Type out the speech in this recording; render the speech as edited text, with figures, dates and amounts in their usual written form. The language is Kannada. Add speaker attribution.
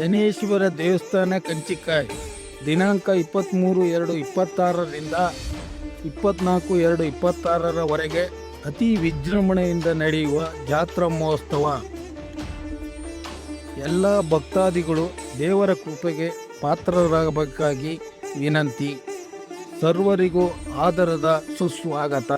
Speaker 1: ಶನೇಶ್ವರ ದೇವಸ್ಥಾನ ಕಂಚಿಕಾಯ್ ದಿನಾಂಕ 23/2/26ರಿಂದ 24/2/26ರವರೆಗೆ ಅತಿ ವಿಜೃಂಭಣೆಯಿಂದ ನಡೆಯುವ ಜಾತ್ರಾ ಮಹೋತ್ಸವ. ಎಲ್ಲ ಭಕ್ತಾದಿಗಳು ದೇವರ ಕೃಪೆಗೆ ಪಾತ್ರರಾಗಬೇಕಾಗಿ ವಿನಂತಿ. ಸರ್ವರಿಗೂ ಆದರದ ಸುಸ್ವಾಗತ.